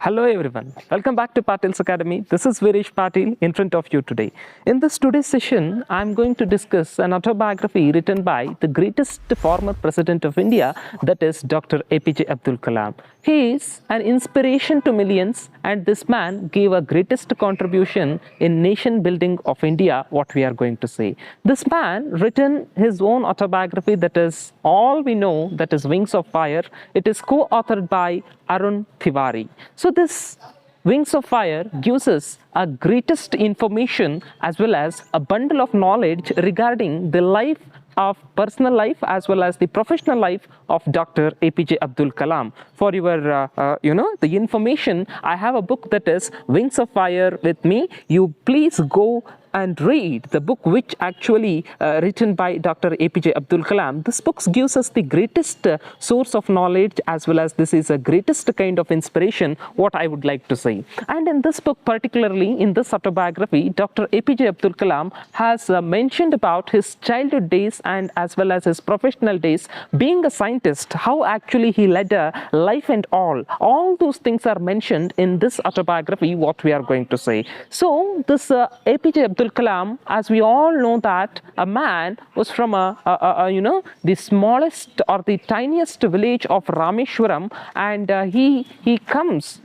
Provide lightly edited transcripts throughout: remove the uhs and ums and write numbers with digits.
Hello everyone, welcome back to Patil's Academy. This is Virish Patil in front of you today. In today's session, I'm going to discuss an autobiography written by the greatest former president of India, that is Dr. A.P.J. Abdul Kalam. He is an inspiration to millions, and this man gave a greatest contribution in nation building of India, what we are going to say. This man written his own autobiography, that is all we know, that is Wings of Fire. It is co-authored by Arun Tiwari. So this Wings of Fire gives us a greatest information as well as a bundle of knowledge regarding the life of personal life as well as the professional life of Dr. A.P.J. Abdul Kalam. For your, the information, I have a book that is Wings of Fire with me. You please go and read the book which actually written by Dr. A.P.J. Abdul Kalam. This book gives us the greatest source of knowledge as well as this is a greatest kind of inspiration, what I would like to say. And in this book, particularly in this autobiography, Dr. A.P.J. Abdul Kalam has mentioned about his childhood days and as well as his professional days, being a scientist, how actually he led a life and all those things are mentioned in this autobiography, what we are going to say. So this A.P.J. Abdul Kalam, as we all know that a man was from the smallest or the tiniest village of Rameshwaram, and he comes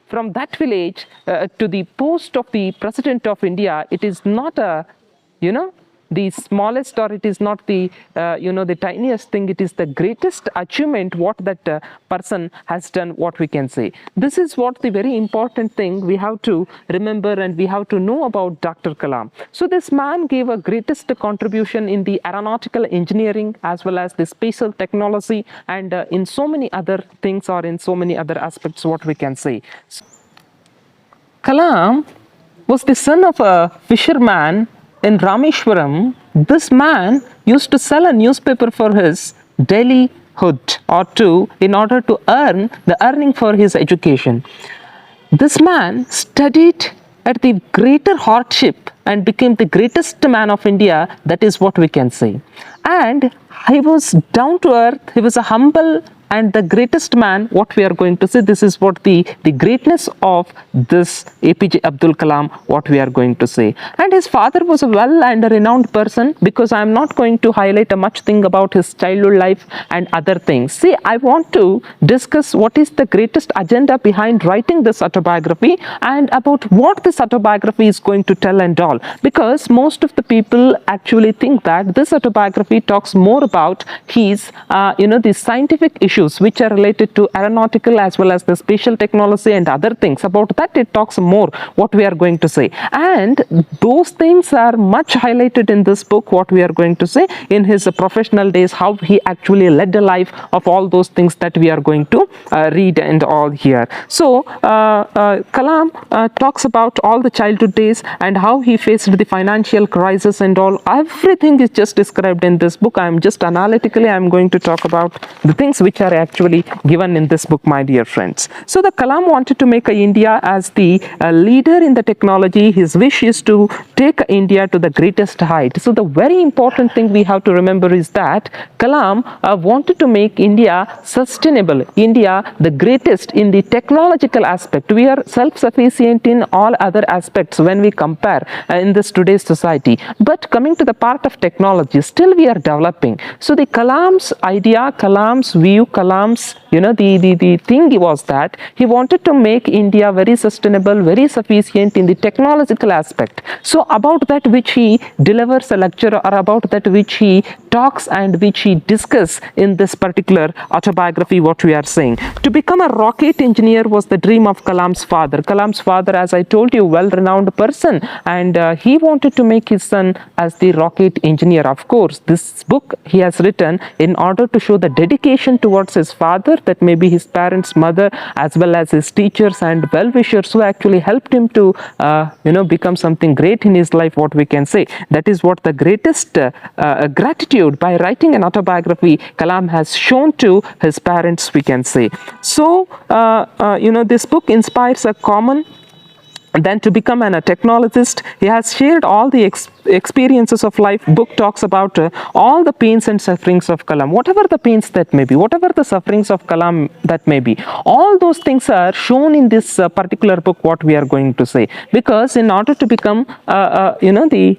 from that village to the post of the President of India. It is not the smallest, or it is not the the tiniest thing. It is the greatest achievement what that person has done, what we can say. This is what the very important thing we have to remember and we have to know about Dr. Kalam. So this man gave a greatest contribution in the aeronautical engineering as well as the spatial technology and in so many other things or in so many other aspects, what we can say. Kalam was the son of a fisherman in Rameshwaram. This man used to sell a newspaper for his daily hood or two in order to earn the earning for his education. This man studied at the greater hardship and became the greatest man of India. That is what we can say. And he was down to earth. He was a humble and the greatest man, what we are going to say. This is what the greatness of this A.P.J. Abdul Kalam, what we are going to say. And his father was a well and a renowned person, because I am not going to highlight a much thing about his childhood life and other things. See, I want to discuss what is the greatest agenda behind writing this autobiography and about what this autobiography is going to tell and all. Because most of the people actually think that this autobiography talks more about his, the scientific issues which are related to aeronautical as well as the spatial technology and other things. About that it talks more, what we are going to say. And those things are much highlighted in this book, what we are going to say, in his professional days, how he actually led a life of all those things that we are going to read and all here. So Kalam talks about all the childhood days and how he faced the financial crisis and all. Everything is just described in this book. I am just analytically, I am going to talk about the things which are actually given in this book, my dear friends. So the Kalam wanted to make India as the leader in the technology. His wish is to take India to the greatest height. So the very important thing we have to remember is that Kalam wanted to make India sustainable, India the greatest in the technological aspect. We are self-sufficient in all other aspects when we compare in this today's society. But coming to the part of technology, still we are developing. So the Kalam's idea, Kalam's view, Kalam's, the thing was that he wanted to make India very sustainable, very sufficient in the technological aspect. So about that which he delivers a lecture, or about that which he talks and which he discusses in this particular autobiography, what we are saying. To become a rocket engineer was the dream of Kalam's father. Kalam's father, as I told you, well-renowned person, and he wanted to make his son as the rocket engineer. Of course, this book he has written in order to show the dedication towards his father, that may be his parents, mother, as well as his teachers and well-wishers who actually helped him to become something great in his life, what we can say. That is what the greatest gratitude by writing an autobiography Kalam has shown to his parents, we can say. So this book inspires a common then to become a technologist. He has shared all the experiences of life. Book talks about all the pains and sufferings of Kalam, whatever the pains that may be, whatever the sufferings of Kalam that may be, all those things are shown in this particular book, what we are going to say. Because in order to become the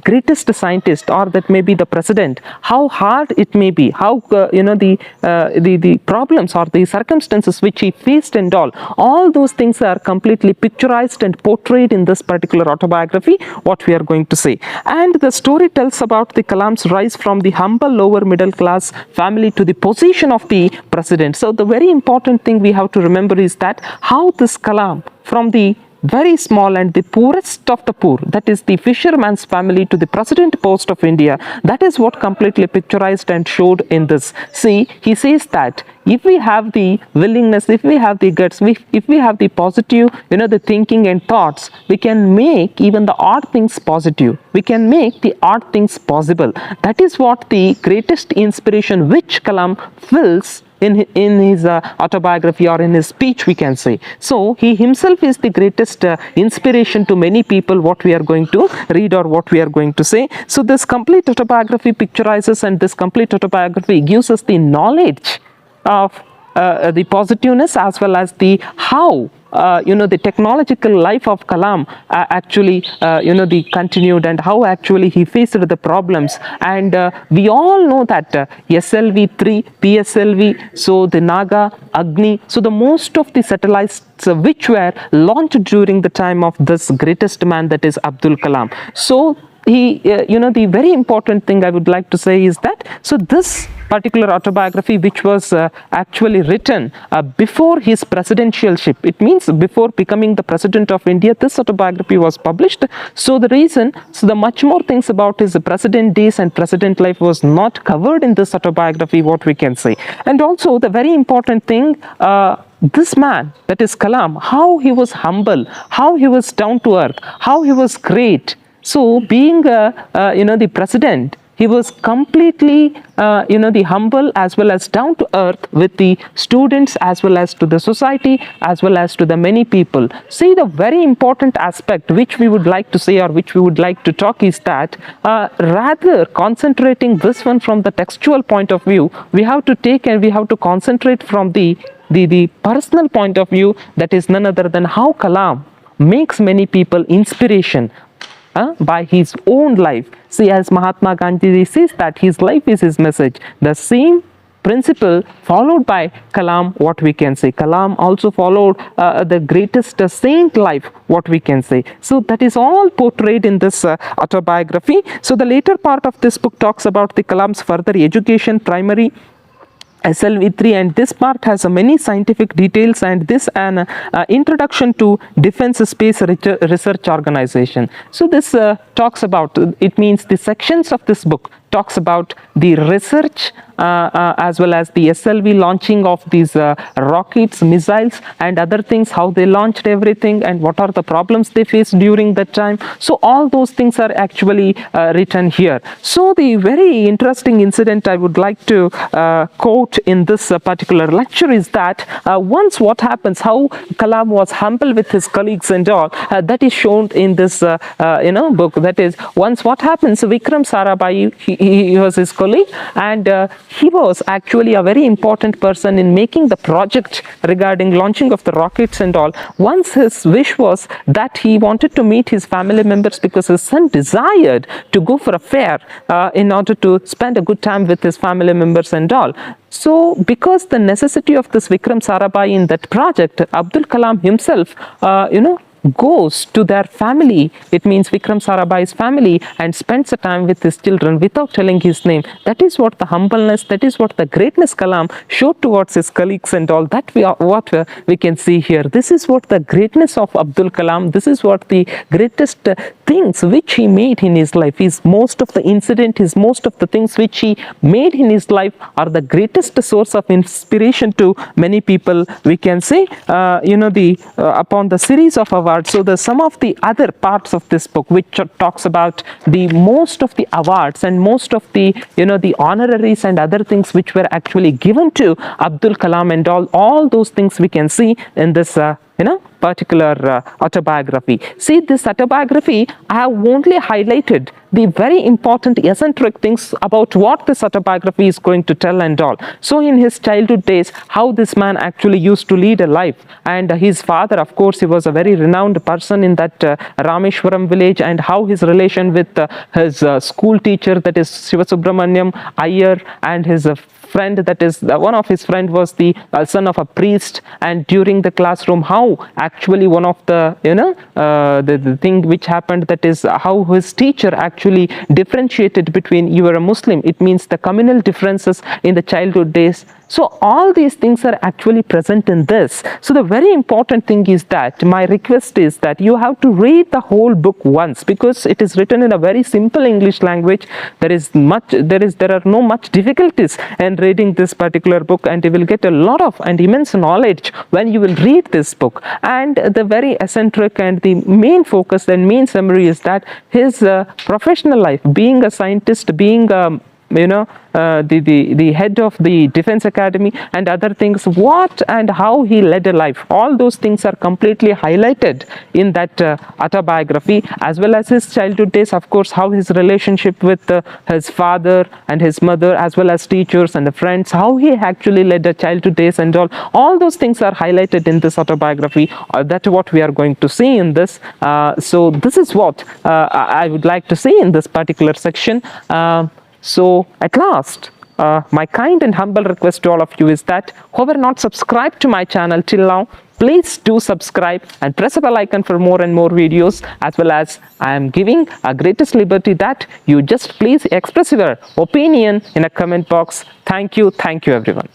greatest scientist, or that may be the president, how hard it may be, how the problems or the circumstances which he faced and all those things are completely picturized and portrayed in this particular autobiography, what we are going to say. And the story tells about the Kalam's rise from the humble lower middle class family to the position of the president. So the very important thing we have to remember is that how this Kalam, from the very small and the poorest of the poor, that is the fisherman's family, to the president post of India, that is what completely picturized and showed in this. See, he says that if we have the willingness, if we have the guts, if we have the positive, the thinking and thoughts, we can make even the odd things positive. We can make the odd things possible. That is what the greatest inspiration which Kalam fills in his autobiography, or in his speech, we can say. So he himself is the greatest inspiration to many people, what we are going to read or what we are going to say. So this complete autobiography picturizes, and this complete autobiography gives us the knowledge of the positiveness, as well as the how the technological life of Kalam actually the continued, and how actually he faced the problems. And we all know that SLV3, PSLV, so the Naga, Agni, so the most of the satellites which were launched during the time of this greatest man, that is Abdul Kalam. So he, the very important thing I would like to say is that, so this particular autobiography, which was actually written before his presidentialship, it means before becoming the president of India, this autobiography was published. So the much more things about his president days and president life was not covered in this autobiography, what we can say. And also the very important thing, this man, that is Kalam, how he was humble, how he was down to earth, how he was great. So being the president, he was completely the humble as well as down to earth with the students, as well as to the society, as well as to the many people. See, the very important aspect which we would like to say, or which we would like to talk, is that rather concentrating this one from the textual point of view, we have to take and we have to concentrate from the personal point of view, that is none other than how Kalam makes many people inspiration by his own life. See, as Mahatma Gandhi says that his life is his message. The same principle followed by Kalam, what we can say. Kalam also followed the greatest saint life, what we can say. So that is all portrayed in this autobiography. So the later part of this book talks about the Kalam's further education, primary, SLV3, and this part has many scientific details, and this an introduction to Defense Space Research Organization. So this talks about, it means the sections of this book talks about the research as well as the SLV launching of these rockets, missiles and other things, how they launched everything and what are the problems they faced during that time. So all those things are actually written here. So the very interesting incident I would like to quote in this particular lecture is that once what happens, how Kalam was humble with his colleagues and all, that is shown in this book. That is, once what happens, 𝐕𝐾𝐿 Sarabhai, he was his colleague, and he was actually a very important person in making the project regarding launching of the rockets and all. Once his wish was that he wanted to meet his family members because his son desired to go for a fair in order to spend a good time with his family members and all. So because the necessity of this 𝐕𝐾𝐿 Sarabhai in that project, Abdul Kalam himself goes to their family, it means 𝐕𝐾𝐿 Sarabhai's family, and spends the time with his children without telling his name. That is what the humbleness, that is what the greatness Kalam showed towards his colleagues and all. That we can see here. This is what the greatness of Abdul Kalam, this is what the greatest things which he made in his life. His most of the incident, his most of the things which he made in his life are the greatest source of inspiration to many people, we can say, upon the series of awards. So the some of the other parts of this book which talks about the most of the awards and most of the the honoraries and other things which were actually given to Abdul Kalam and all those things we can see in this particular autobiography. See, this autobiography, I have only highlighted the very important eccentric things about what this autobiography is going to tell and all. So in his childhood days, how this man actually used to lead a life, and his father, of course, he was a very renowned person in that Rameshwaram village, and how his relation with his school teacher, that is Shiva Subramaniam Iyer, and his friend, that is one of his friend was the son of a priest, and during the classroom, how actually one of the the thing which happened, that is how his teacher actually differentiated between you are a Muslim, it means the communal differences in the childhood days. So all these things are actually present in this. So the very important thing is that my request is that you have to read the whole book once, because it is written in a very simple English language. There are no much difficulties in reading this particular book, and you will get a lot of and immense knowledge when you will read this book. And the very eccentric and the main focus and main summary is that his professional life, being a scientist, being the head of the Defense Academy and other things, what and how he led a life, all those things are completely highlighted in that autobiography, as well as his childhood days, of course, how his relationship with his father and his mother, as well as teachers and the friends, how he actually led a childhood days and all those things are highlighted in this autobiography. That's what we are going to see in this. So this is what I would like to see in this particular section. So at last, my kind and humble request to all of you is that whoever not subscribed to my channel till now, please do subscribe and press the bell icon for more and more videos, as well as I am giving a greatest liberty that you just please express your opinion in a comment box. Thank you everyone.